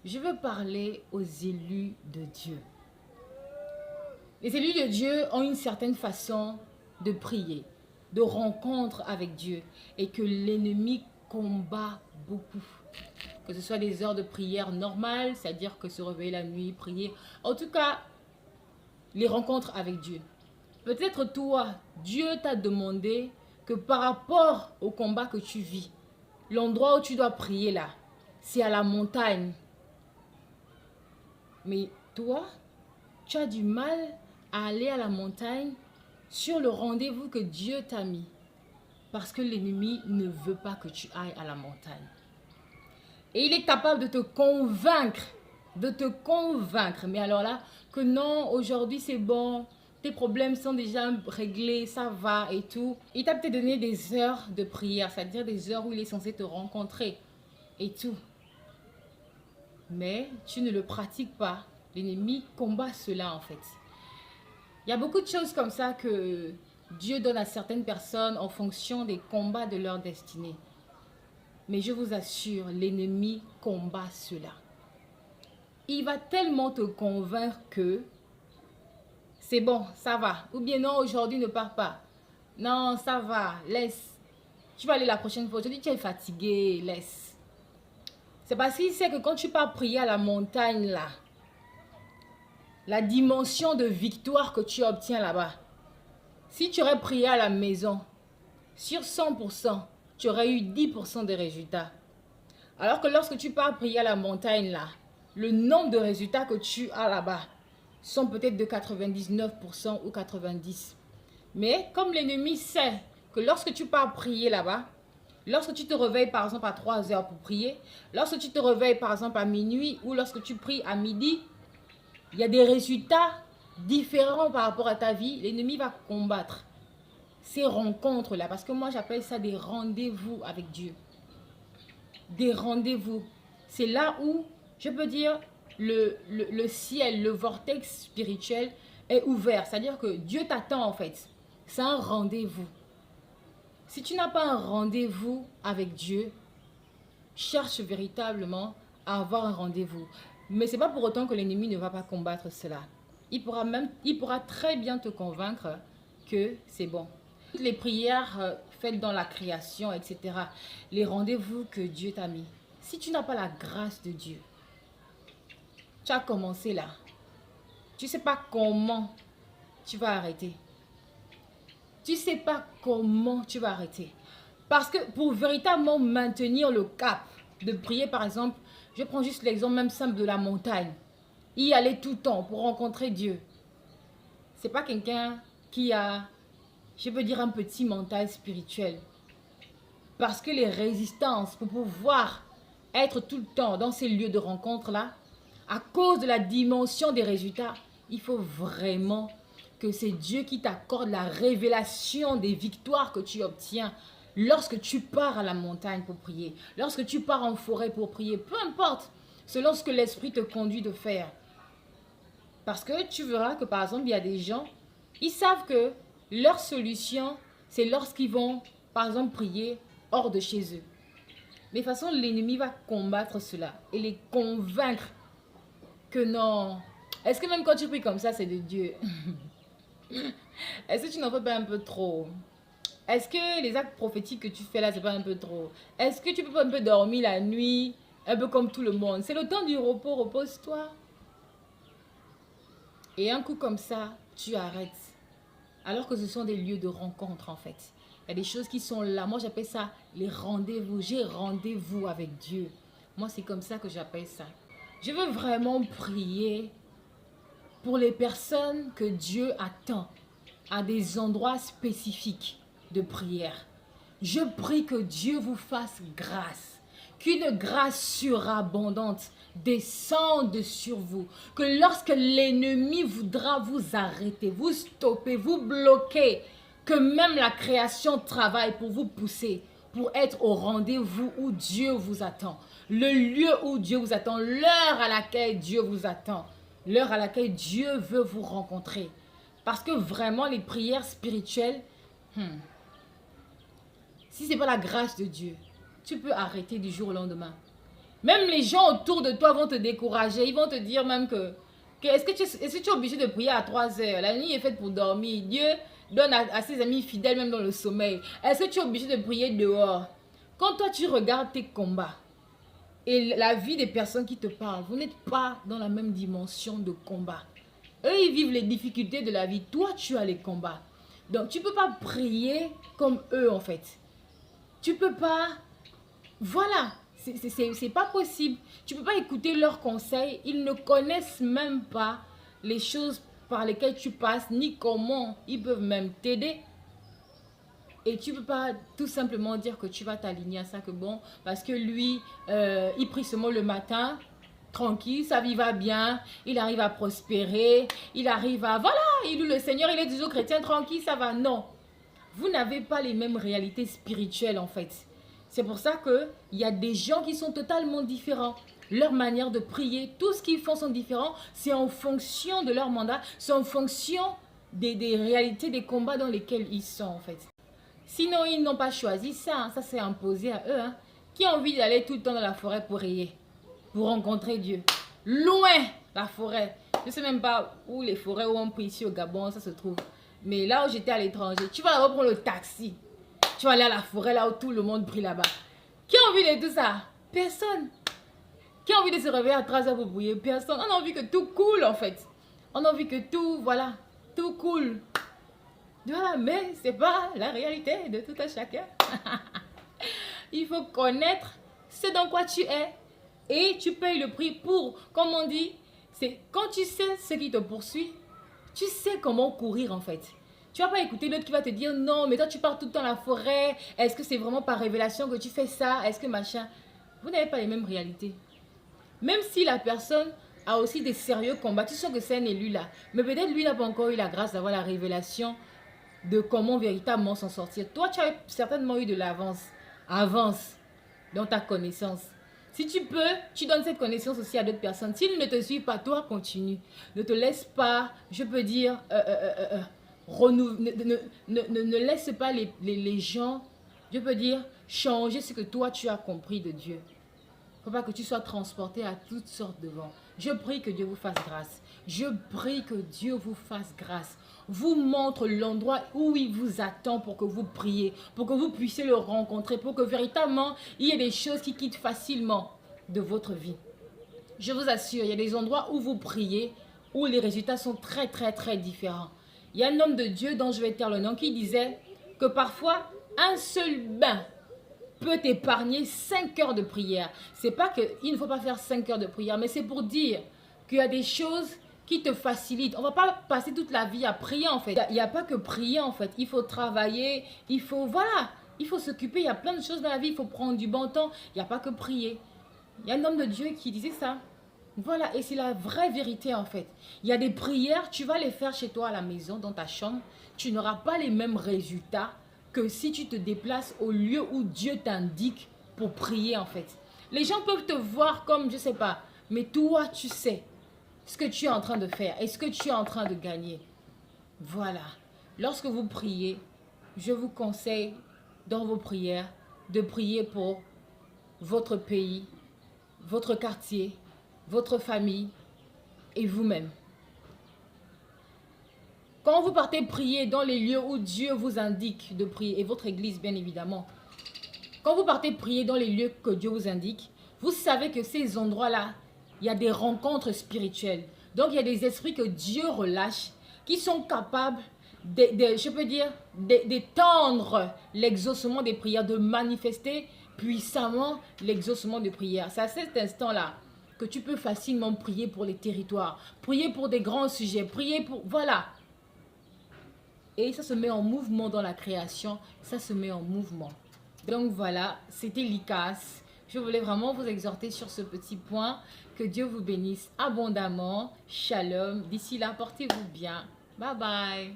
Je veux parler aux élus de Dieu. Les élus de Dieu ont une certaine façon de prier, de rencontre avec Dieu et que l'ennemi combat beaucoup. Que ce soit des heures de prière normales, c'est-à-dire que se réveiller la nuit, prier. En tout cas, les rencontres avec Dieu. Peut-être toi, Dieu t'a demandé que par rapport au combat que tu vis, l'endroit où tu dois prier là, c'est à la montagne. Mais toi, tu as du mal à aller à la montagne sur le rendez-vous que Dieu t'a mis. Parce que l'ennemi ne veut pas que tu ailles à la montagne. Et il est capable de te convaincre. Mais alors là, que non, aujourd'hui c'est bon, tes problèmes sont déjà réglés, ça va et tout. Il t'a peut-être donné des heures de prière, c'est-à-dire des heures où il est censé te rencontrer et tout. Mais tu ne le pratiques pas. L'ennemi combat cela en fait. Il y a beaucoup de choses comme ça que Dieu donne à certaines personnes en fonction des combats de leur destinée. Mais je vous assure, l'ennemi combat cela. Il va tellement te convaincre que c'est bon, ça va. Ou bien non, aujourd'hui ne pars pas. Non, ça va, laisse. Tu vas aller la prochaine fois. Aujourd'hui tu es fatigué, laisse. C'est parce qu'il sait que quand tu pars prier à la montagne là, la dimension de victoire que tu obtiens là-bas, si tu aurais prié à la maison, sur 100%, tu aurais eu 10% de résultats. Alors que lorsque tu pars prier à la montagne là, le nombre de résultats que tu as là-bas sont peut-être de 99% ou 90%. Mais comme l'ennemi sait que lorsque tu pars prier là-bas, lorsque tu te réveilles par exemple à 3 heures pour prier, lorsque tu te réveilles par exemple à minuit ou lorsque tu pries à midi, il y a des résultats différents par rapport à ta vie. L'ennemi va combattre ces rencontres-là. Parce que moi, j'appelle ça des rendez-vous avec Dieu. Des rendez-vous. C'est là où, je peux dire, le ciel, le vortex spirituel est ouvert. C'est-à-dire que Dieu t'attend en fait. C'est un rendez-vous. Si tu n'as pas un rendez-vous avec Dieu, cherche véritablement à avoir un rendez-vous. Mais ce n'est pas pour autant que l'ennemi ne va pas combattre cela. Il pourra très bien te convaincre que c'est bon. Toutes les prières faites dans la création, etc. Les rendez-vous que Dieu t'a mis. Si tu n'as pas la grâce de Dieu, tu as commencé là. Tu ne sais pas comment tu vas arrêter. Tu ne sais pas comment tu vas arrêter. Parce que pour véritablement maintenir le cap de prier, par exemple, je prends juste l'exemple même simple de la montagne. Y aller tout le temps pour rencontrer Dieu. C'est pas quelqu'un qui a, je peux dire, un petit mental spirituel. Parce que les résistances pour pouvoir être tout le temps dans ces lieux de rencontre-là, à cause de la dimension des résultats, il faut vraiment que c'est Dieu qui t'accorde la révélation des victoires que tu obtiens lorsque tu pars à la montagne pour prier, lorsque tu pars en forêt pour prier, peu importe, selon ce que l'Esprit te conduit de faire. Parce que tu verras que par exemple, il y a des gens, ils savent que leur solution, c'est lorsqu'ils vont, par exemple, prier hors de chez eux. Mais de toute façon, l'ennemi va combattre cela et les convaincre que non. Est-ce que même quand tu pries comme ça, c'est de Dieu? Est-ce que tu n'en fais pas un peu trop? Est-ce que les actes prophétiques que tu fais là, c'est pas un peu trop? Est-ce que tu peux pas un peu dormir la nuit, un peu comme tout le monde? C'est le temps du repos, repose-toi. Et un coup comme ça, tu arrêtes. Alors que ce sont des lieux de rencontre en fait. Il y a des choses qui sont là. Moi, j'appelle ça les rendez-vous. J'ai rendez-vous avec Dieu. Moi, c'est comme ça que j'appelle ça. Je veux vraiment prier pour les personnes que Dieu attend à des endroits spécifiques de prière. Je prie que Dieu vous fasse grâce, qu'une grâce surabondante descende sur vous, que lorsque l'ennemi voudra vous arrêter, vous stopper, vous bloquer, que même la création travaille pour vous pousser, pour être au rendez-vous où Dieu vous attend, le lieu où Dieu vous attend, l'heure à laquelle Dieu vous attend, l'heure à laquelle Dieu veut vous rencontrer. Parce que vraiment, les prières spirituelles, si ce n'est pas la grâce de Dieu, tu peux arrêter du jour au lendemain. Même les gens autour de toi vont te décourager. Ils vont te dire même que est-ce que tu es obligé de prier à 3 heures? La nuit est faite pour dormir. Dieu donne à ses amis fidèles même dans le sommeil. Est-ce que tu es obligé de prier dehors? Quand toi tu regardes tes combats et la vie des personnes qui te parlent, vous n'êtes pas dans la même dimension de combat. Eux, ils vivent les difficultés de la vie. Toi, tu as les combats. Donc, tu ne peux pas prier comme eux, en fait. Tu peux pas... Voilà. C'est pas possible. Tu peux pas écouter leurs conseils. Ils ne connaissent même pas les choses par lesquelles tu passes, ni comment ils peuvent même t'aider. Et tu peux pas tout simplement dire que tu vas t'aligner à ça, que bon, parce que lui, il prie seulement le matin, tranquille, sa vie va bien, il arrive à prospérer, il arrive à... Voilà, il loue le Seigneur, il est toujours chrétien, tranquille, ça va. Non, vous n'avez pas les mêmes réalités spirituelles en fait. C'est pour ça qu'il y a des gens qui sont totalement différents. Leur manière de prier, tout ce qu'ils font sont différents. C'est en fonction de leur mandat, c'est en fonction des réalités, des combats dans lesquels ils sont en fait. Sinon, ils n'ont pas choisi ça, hein. Ça s'est imposé à eux. Hein. Qui a envie d'aller tout le temps dans la forêt pour rayer, pour rencontrer Dieu? Loin, la forêt. Je ne sais même pas où les forêts où on prie ici au Gabon, ça se trouve. Mais là où j'étais à l'étranger, tu vas reprendre le taxi. Tu vas aller à la forêt là où tout le monde prie là-bas. Qui a envie de tout ça? Personne. Qui a envie de se réveiller à 3 heures pour prier? Personne. On a envie que tout coule en fait. On a envie que tout, voilà, tout coule. Voilà, mais c'est pas la réalité de tout un chacun. Il faut connaître ce dans quoi tu es et tu payes le prix pour, comme on dit, c'est quand tu sais ce qui te poursuit, tu sais comment courir en fait. Tu vas pas écouter l'autre qui va te dire non, mais toi tu pars tout le temps dans la forêt. Est-ce que c'est vraiment par révélation que tu fais ça? Est-ce que machin? Vous n'avez pas les mêmes réalités. Même si la personne a aussi des sérieux combats, tu sais que c'est un élu là. Mais peut-être lui n'a pas encore eu la grâce d'avoir la révélation de comment véritablement s'en sortir. Toi, tu as certainement eu de l'avance. Avance dans ta connaissance. Si tu peux, tu donnes cette connaissance aussi à d'autres personnes. S'ils ne te suivent pas, toi, continue. Ne te laisse pas, je peux dire, ne laisse pas les gens, je peux dire, changer ce que toi, tu as compris de Dieu. Il ne faut pas que tu sois transporté à toutes sortes de vents. Je prie que Dieu vous fasse grâce. Je prie que Dieu vous fasse grâce. Vous montre l'endroit où il vous attend pour que vous priez, pour que vous puissiez le rencontrer, pour que véritablement il y ait des choses qui quittent facilement de votre vie. Je vous assure, il y a des endroits où vous priez, où les résultats sont très très très différents. Il y a un homme de Dieu dont je vais taire le nom qui disait que parfois un seul bain peut épargner 5 heures de prière. C'est pas qu'il ne faut pas faire 5 heures de prière, mais c'est pour dire qu'il y a des choses qui te facilitent. On ne va pas passer toute la vie à prier en fait. Il n'y a pas que prier en fait. Il faut travailler, il faut, voilà, il faut s'occuper. Il y a plein de choses dans la vie, il faut prendre du bon temps. Il n'y a pas que prier. Il y a un homme de Dieu qui disait ça. Voilà, et c'est la vraie vérité en fait. Il y a des prières, tu vas les faire chez toi à la maison, dans ta chambre. Tu n'auras pas les mêmes résultats que si tu te déplaces au lieu où Dieu t'indique pour prier en fait. Les gens peuvent te voir comme, je ne sais pas, mais toi tu sais ce que tu es en train de faire et ce que tu es en train de gagner. Voilà. Lorsque vous priez, je vous conseille dans vos prières de prier pour votre pays, votre quartier, votre famille et vous-même. Quand vous partez prier dans les lieux où Dieu vous indique de prier, et votre église bien évidemment, quand vous partez prier dans les lieux que Dieu vous indique, vous savez que ces endroits-là, il y a des rencontres spirituelles. Donc il y a des esprits que Dieu relâche qui sont capables je peux dire, d'étendre l'exaucement des prières, de manifester puissamment l'exaucement des prières. C'est à cet instant-là que tu peux facilement prier pour les territoires, prier pour des grands sujets, prier pour... Voilà. Et ça se met en mouvement dans la création, ça se met en mouvement. Donc voilà, c'était l'ICAS. Je voulais vraiment vous exhorter sur ce petit point. Que Dieu vous bénisse abondamment. Shalom. D'ici là, portez-vous bien. Bye bye.